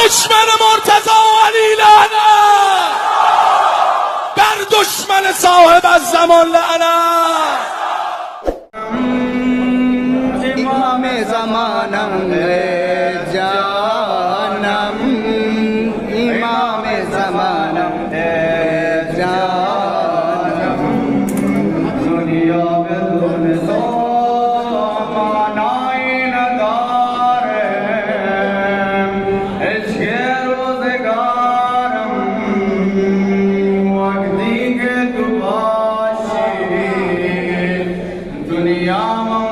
دشمن مرتضی و علی لعنت، بر دشمن صاحب از زمان لعنت. امام زمانم جانم، امام زمانم جانم، دنیا بدون تو معنی نداره، عشق روزگارم وقتی که تو باشی دنیا من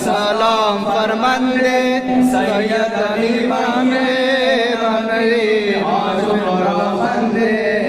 سلام فرمانده سید امام بنی آج و فرمانده